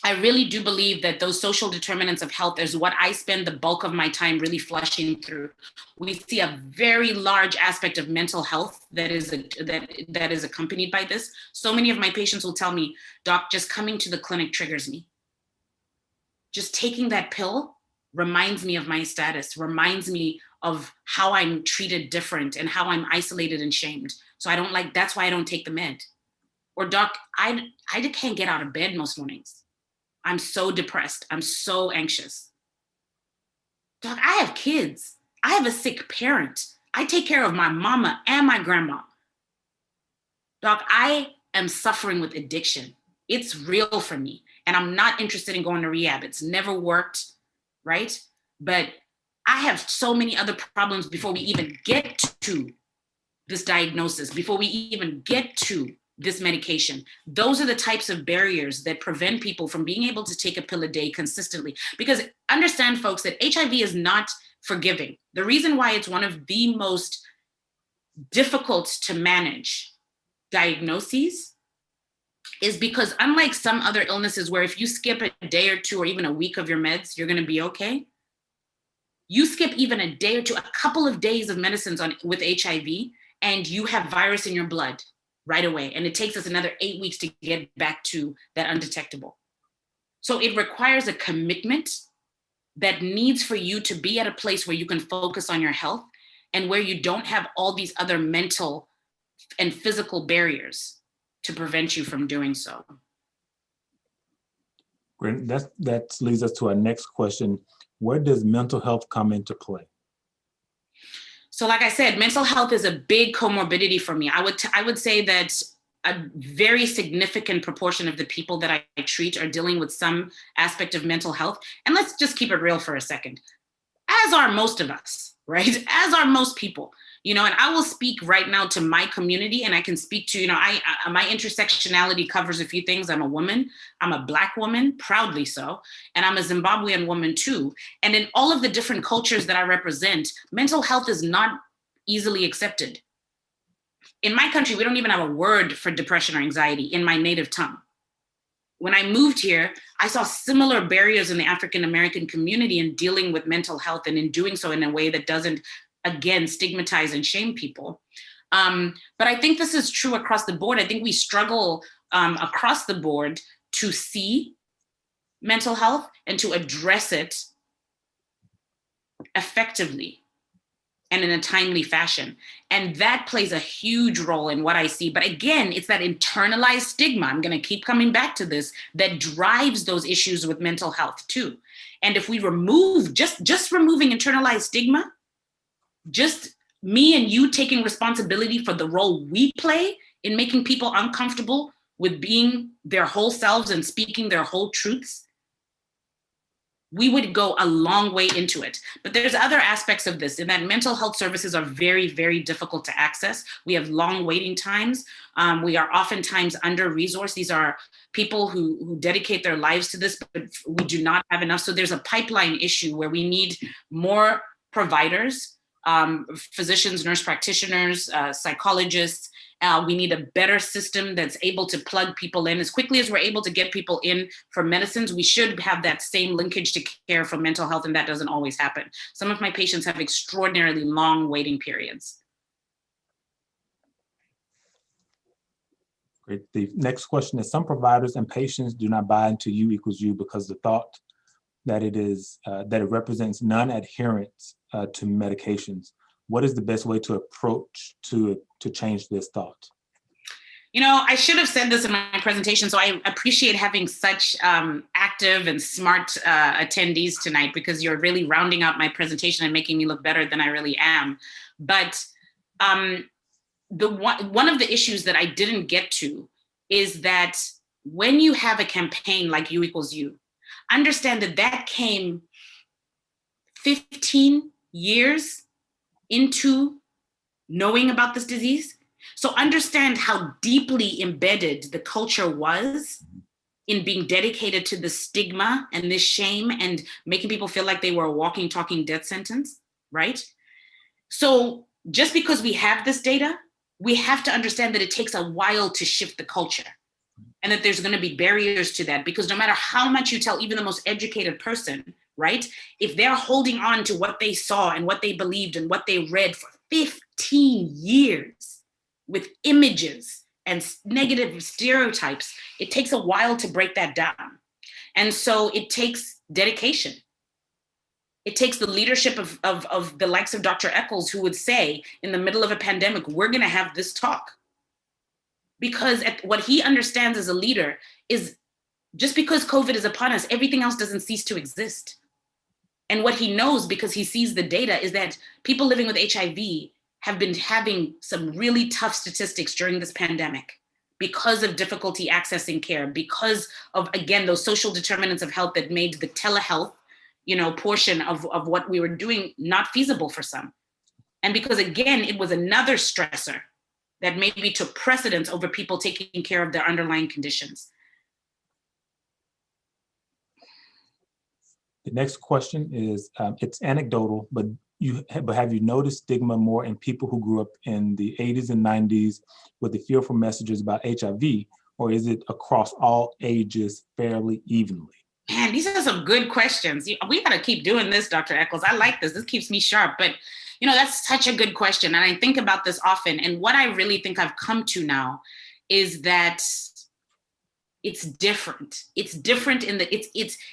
I really do believe that those social determinants of health is what I spend the bulk of my time really flushing through. We see a very large aspect of mental health that is accompanied by this. So many of my patients will tell me, "Doc, just coming to the clinic triggers me. Just taking that pill reminds me of my status, reminds me of how I'm treated different and how I'm isolated and shamed. So that's why I don't take the med." Or, "Doc, I can't get out of bed most mornings. I'm so depressed. I'm so anxious." "Doc, I have kids. I have a sick parent. I take care of my mama and my grandma." "Doc, I am suffering with addiction. It's real for me. And I'm not interested in going to rehab. It's never worked, right? But I have so many other problems before we even get to this diagnosis, before we even get to this medication." Those are the types of barriers that prevent people from being able to take a pill a day consistently. Because understand, folks, that HIV is not forgiving. The reason why it's one of the most difficult to manage diagnoses is because, unlike some other illnesses where if you skip a day or two or even a week of your meds, you're going to be okay. You skip even a day or two, a couple of days of medicines with HIV, and you have virus in your blood right away. And it takes us another 8 weeks to get back to that undetectable. So it requires a commitment that needs for you to be at a place where you can focus on your health and where you don't have all these other mental and physical barriers to prevent you from doing so. Great. That leads us to our next question. Where does mental health come into play? So like I said, mental health is a big comorbidity for me. I would say that a very significant proportion of the people that I treat are dealing with some aspect of mental health. And let's just keep it real for a second. As are most of us, right? As are most people. And I will speak right now to my community, and I can speak to, my intersectionality covers a few things. I'm a woman, I'm a Black woman, proudly so, and I'm a Zimbabwean woman too. And in all of the different cultures that I represent, mental health is not easily accepted. In my country, we don't even have a word for depression or anxiety in my native tongue. When I moved here, I saw similar barriers in the African American community in dealing with mental health, and in doing so in a way that doesn't, again, stigmatize and shame people. But I think this is true across the board. I think we struggle across the board to see mental health and to address it effectively and in a timely fashion. And that plays a huge role in what I see. But again, it's that internalized stigma, I'm going to keep coming back to this, that drives those issues with mental health too. And if we remove, just removing internalized stigma, just me and you taking responsibility for the role we play in making people uncomfortable with being their whole selves and speaking their whole truths, we would go a long way into it. But there's other aspects of this, in that mental health services are very, very difficult to access. We have long waiting times. We are oftentimes under-resourced. These are people who dedicate their lives to this, but we do not have enough. So there's a pipeline issue where we need more providers, physicians, nurse practitioners, psychologists. We need a better system that's able to plug people in. As quickly as we're able to get people in for medicines, we should have that same linkage to care for mental health, and that doesn't always happen. Some of my patients have extraordinarily long waiting periods. Great. The next question is, some providers and patients do not buy into U equals U because the thought that it represents non-adherence to medications. What is the best way to approach to change this thought? I should have said this in my presentation, so I appreciate having such active and smart attendees tonight, because you're really rounding out my presentation and making me look better than I really am. But one of the issues that I didn't get to is that when you have a campaign like U equals U, understand that came 15 years into knowing about this disease. So understand how deeply embedded the culture was in being dedicated to the stigma and this shame and making people feel like they were a walking, talking death sentence, right? So just because we have this data, we have to understand that it takes a while to shift the culture, and that there's going to be barriers to that, because no matter how much you tell even the most educated person, right, if they're holding on to what they saw and what they believed and what they read for 15 years with images and negative stereotypes, it takes a while to break that down. And so it takes dedication. It takes the leadership of the likes of Dr. Eccles, who would say in the middle of a pandemic, we're going to have this talk. Because what he understands as a leader is, just because COVID is upon us, everything else doesn't cease to exist. And what he knows, because he sees the data, is that people living with HIV have been having some really tough statistics during this pandemic because of difficulty accessing care, because of, again, those social determinants of health that made the telehealth, portion of what we were doing not feasible for some. And because, again, it was another stressor that maybe took precedence over people taking care of their underlying conditions. The next question is, it's anecdotal, but have you noticed stigma more in people who grew up in the 80s and 90s with the fearful messages about HIV, or is it across all ages fairly evenly? Man, these are some good questions. We got to keep doing this, Dr. Eccles. I like this. This keeps me sharp. But, that's such a good question. And I think about this often. And what I really think I've come to now is that it's different. It's different in that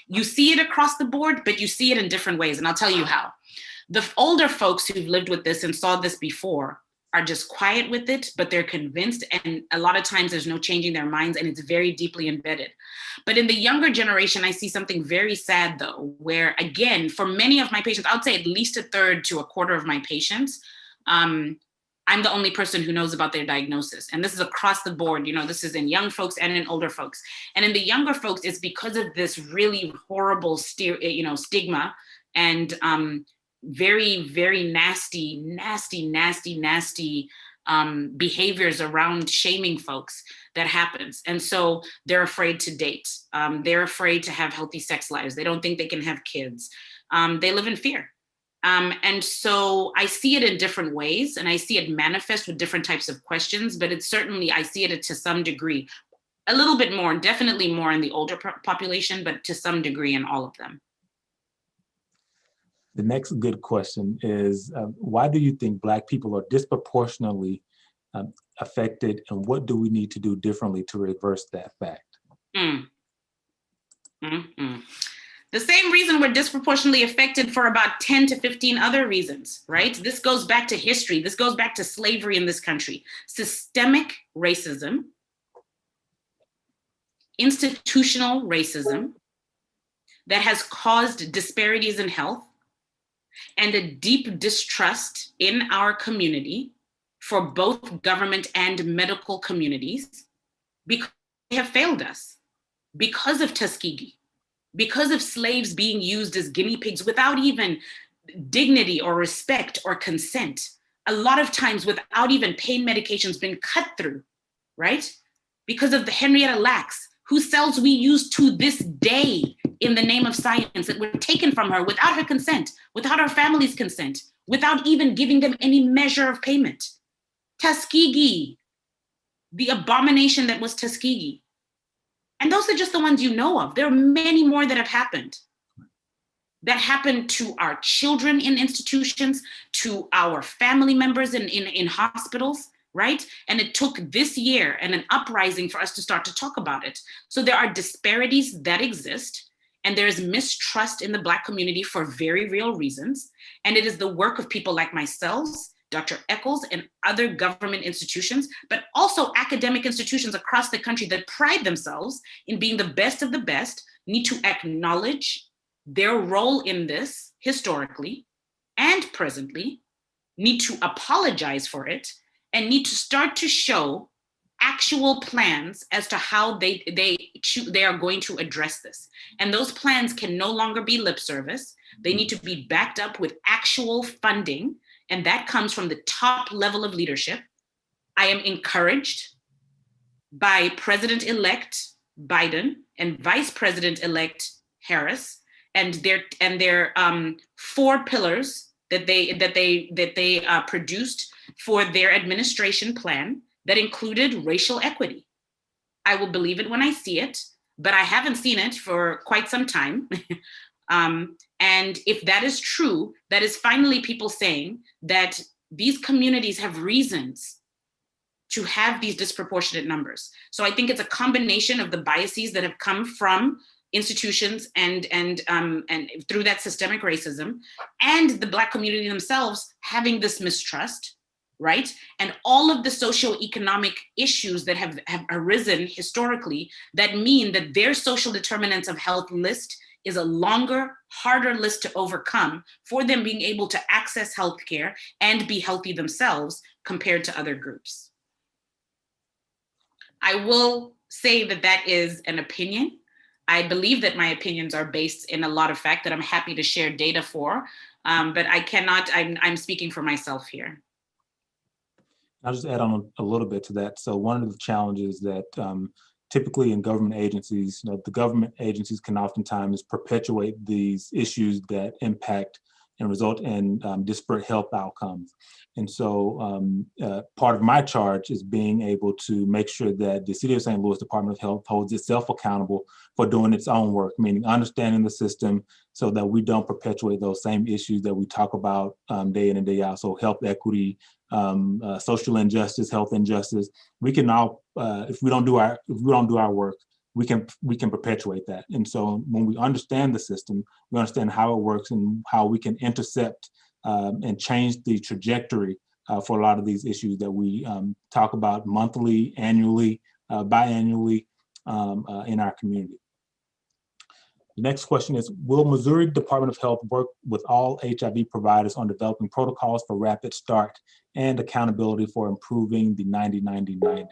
you see it across the board, but you see it in different ways. And I'll tell you how. The older folks who've lived with this and saw this before are just quiet with it, but they're convinced. And a lot of times there's no changing their minds, and it's very deeply embedded. But in the younger generation, I see something very sad, though, where, again, for many of my patients, I would say at least a third to a quarter of my patients, I'm the only person who knows about their diagnosis. And this is across the board. This is in young folks and in older folks. And in the younger folks, it's because of this really horrible stigma and very, very nasty behaviors around shaming folks that happens. And so they're afraid to date. They're afraid to have healthy sex lives. They don't think they can have kids. They live in fear. And so I see it in different ways, and I see it manifest with different types of questions, but it's certainly, I see it to some degree, a little bit more, definitely more in the older population, but to some degree in all of them. The next good question is, why do you think Black people are disproportionately affected, and what do we need to do differently to reverse that fact? The same reason we're disproportionately affected for about 10 to 15 other reasons, right? This goes back to history. This goes back to slavery in this country. Systemic racism, institutional racism that has caused disparities in health, and a deep distrust in our community for both government and medical communities, because they have failed us, because of Tuskegee, because of slaves being used as guinea pigs without even dignity or respect or consent, a lot of times without even pain medications being cut through, right? Because of the Henrietta Lacks, whose cells we use to this day in the name of science, that were taken from her without her consent, without her family's consent, without even giving them any measure of payment. Tuskegee, the abomination that was Tuskegee. And those are just the ones you know of. There are many more that have happened. That happened to our children in institutions, to our family members in hospitals, right? And it took this year and an uprising for us to start to talk about it. So there are disparities that exist, and there is mistrust in the Black community for very real reasons. And it is the work of people like myself, Dr. Eccles, and other government institutions, but also academic institutions across the country that pride themselves in being the best of the best, need to acknowledge their role in this historically and presently, need to apologize for it, and need to start to show actual plans as to how they are going to address this. And those plans can no longer be lip service. They need to be backed up with actual funding, and that comes from the top level of leadership. I am encouraged by President-elect Biden and Vice President-elect Harris and their 4 pillars that they produced for their administration plan that included racial equity. I will believe it when I see it, but I haven't seen it for quite some time. And if that is true, that is finally people saying that these communities have reasons to have these disproportionate numbers. So I think it's a combination of the biases that have come from institutions and through that systemic racism, and the Black community themselves having this mistrust, right? And all of the socioeconomic issues that have arisen historically that mean that their social determinants of health list is a longer, harder list to overcome for them being able to access healthcare and be healthy themselves compared to other groups. I will say that that is an opinion. I believe that my opinions are based in a lot of fact that I'm happy to share data for, but I cannot, I'm speaking for myself here. I'll just add on a little bit to that. So one of the challenges that typically in government agencies, the government agencies can oftentimes perpetuate these issues that impact and result in disparate health outcomes. And so part of my charge is being able to make sure that the City of St. Louis Department of Health holds itself accountable for doing its own work, meaning understanding the system so that we don't perpetuate those same issues that we talk about day in and day out. So health equity, social injustice, health injustice. We can all, if we don't do our work, we can perpetuate that. And so when we understand the system, we understand how it works and how we can intercept and change the trajectory for a lot of these issues that we talk about monthly, annually, biannually in our community. The next question is, will Missouri Department of Health work with all HIV providers on developing protocols for rapid start and accountability for improving the 90-90-90?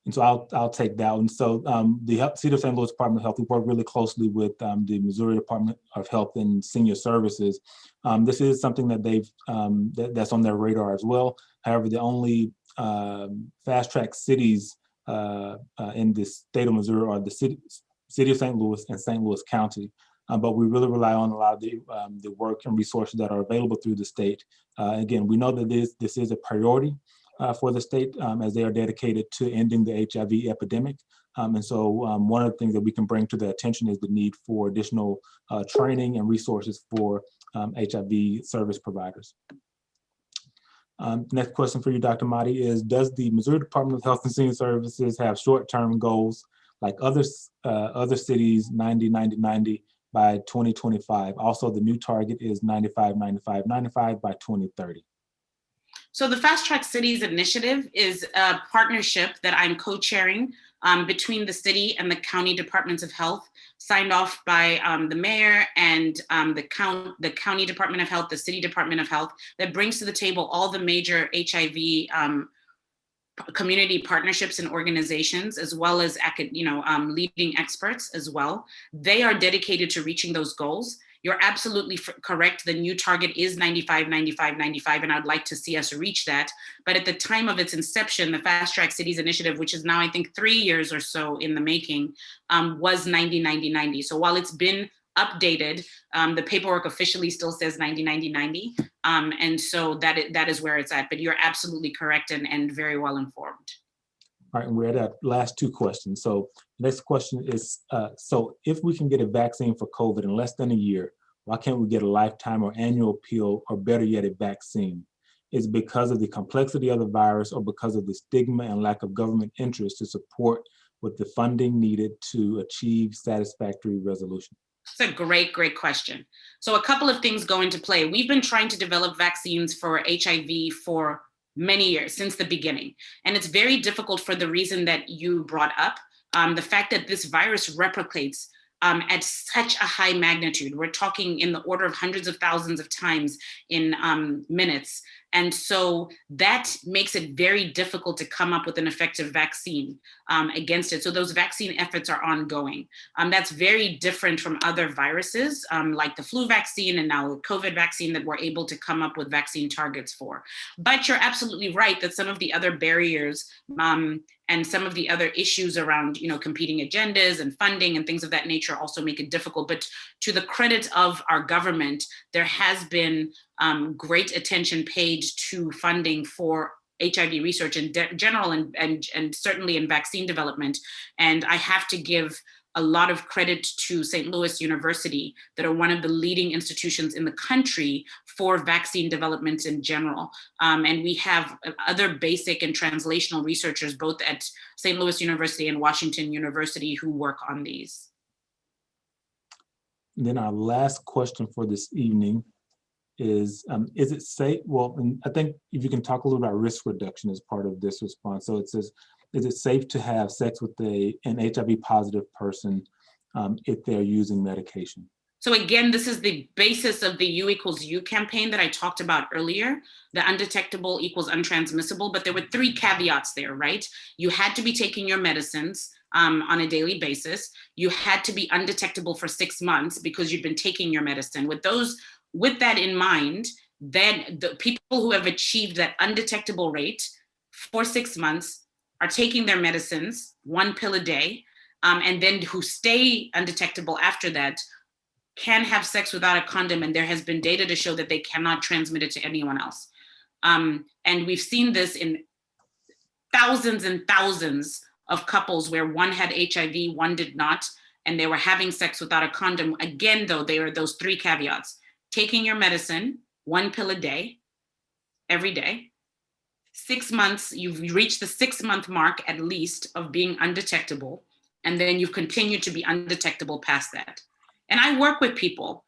And so I'll take that one. So the City of St. Louis Department of Health, we work really closely with the Missouri Department of Health and Senior Services. This is something that they've that's on their radar as well. However, the only fast track cities in the state of Missouri are the City of St. Louis and St. Louis County. But we really rely on a lot of the work and resources that are available through the state. Again, we know that this is a priority for the state as they are dedicated to ending the HIV epidemic. And so one of the things that we can bring to their attention is the need for additional training and resources for HIV service providers. Next question for you, Dr. Mahdi, is, does the Missouri Department of Health and Senior Services have short-term goals like other cities, 90-90-90 by 2025? Also, the new target is 95-95-95 by 2030. So the Fast Track Cities initiative is a partnership that I'm co-chairing between the city and the county departments of health, signed off by the mayor and the county department of health, the city department of health, that brings to the table all the major HIV community partnerships and organizations, as well as leading experts as well. They are dedicated to reaching those goals. You're absolutely correct. The new target is 95-95-95, and I'd like to see us reach that. But at the time of its inception, the Fast Track Cities initiative, which is now, I think, 3 years or so in the making, was 90-90-90. So while it's been updated, the paperwork officially still says 90-90-90. And so that is where it's at. But you're absolutely correct and very well informed. All right, and we're at our last two questions. So the next question is, so if we can get a vaccine for COVID in less than a year, why can't we get a lifetime or annual pill, or better yet, a vaccine? Is it because of the complexity of the virus, or because of the stigma and lack of government interest to support with the funding needed to achieve satisfactory resolution? That's a great, great question. So a couple of things go into play. We've been trying to develop vaccines for HIV for many years, since the beginning. And it's very difficult for the reason that you brought up, the fact that this virus replicates at such a high magnitude. We're talking in the order of hundreds of thousands of times in minutes. And so that makes it very difficult to come up with an effective vaccine against it. So those vaccine efforts are ongoing. That's very different from other viruses, like the flu vaccine and now the COVID vaccine that we're able to come up with vaccine targets for. But you're absolutely right that some of the other barriers and some of the other issues around, competing agendas and funding and things of that nature also make it difficult. But to the credit of our government, there has been great attention paid to funding for HIV research in general and certainly in vaccine development. And I have to give a lot of credit to St. Louis University, that are one of the leading institutions in the country for vaccine development in general. And we have other basic and translational researchers, both at St. Louis University and Washington University, who work on these. And then our last question for this evening is it safe? Well, I think if you can talk a little about risk reduction as part of this response. So it says, is it safe to have sex with an HIV positive person if they're using medication? So again, this is the basis of the U equals U campaign that I talked about earlier. The undetectable equals untransmissible, but there were 3 caveats there, right? You had to be taking your medicines on a daily basis. You had to be undetectable for 6 months because you'd been taking your medicine. With that in mind, then the people who have achieved that undetectable rate for 6 months are taking their medicines, 1 pill a day, and then who stay undetectable after that can have sex without a condom, and there has been data to show that they cannot transmit it to anyone else. And we've seen this in thousands and thousands of couples where one had HIV, one did not, and they were having sex without a condom. Again, though, there are those 3 caveats. Taking your medicine, 1 pill a day, every day. 6 months, you've reached the 6-month mark at least of being undetectable, and then you've continued to be undetectable past that. And I work with people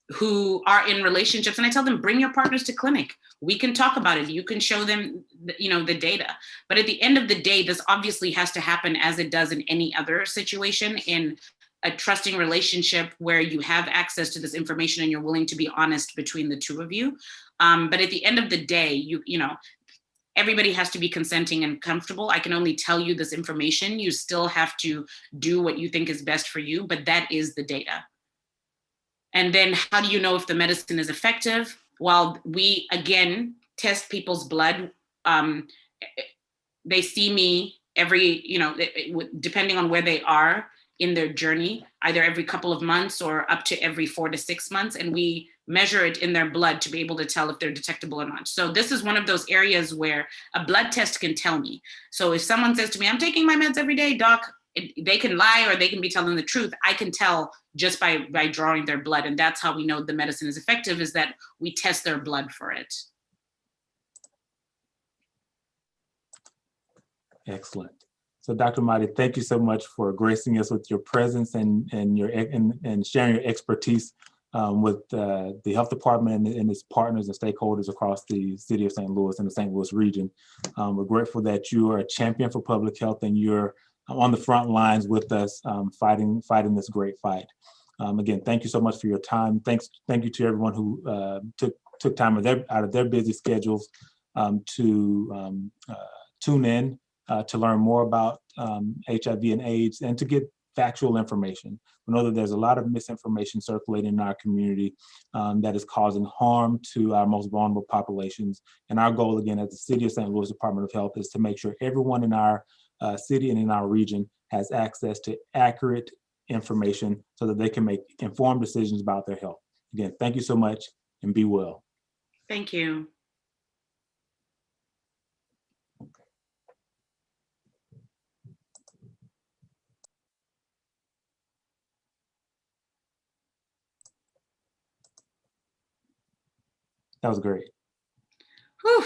who are in relationships, and I tell them, bring your partners to clinic. We can talk about it. You can show them, the data. But at the end of the day, this obviously has to happen as it does in any other situation, in a trusting relationship where you have access to this information and you're willing to be honest between the two of you. But at the end of the day, everybody has to be consenting and comfortable. I can only tell you this information. You still have to do what you think is best for you, but that is the data. And then how do you know if the medicine is effective? Well, we, again, test people's blood. They see me depending on where they are in their journey, either every couple of months or up to every 4 to 6 months. And we measure it in their blood to be able to tell if they're detectable or not. So this is one of those areas where a blood test can tell me. So if someone says to me, I'm taking my meds every day, doc, they can lie or they can be telling the truth. I can tell just by drawing their blood. And that's how we know the medicine is effective, is that we test their blood for it. Excellent. So Dr. Mahdi, thank you so much for gracing us with your presence and sharing your expertise with the health department and its partners and stakeholders across the city of St. Louis and the St. Louis region. We're grateful that you are a champion for public health and you're on the front lines with us fighting this great fight. Again, thank you so much for your time. Thank you to everyone who took time out of their busy schedules to tune in to learn more about HIV and AIDS and to get factual information. We know that there's a lot of misinformation circulating in our community that is causing harm to our most vulnerable populations. And our goal, again, at the City of St. Louis Department of Health is to make sure everyone in our city and in our region has access to accurate information so that they can make informed decisions about their health. Again, thank you so much and be well. Thank you. That was great. Whew.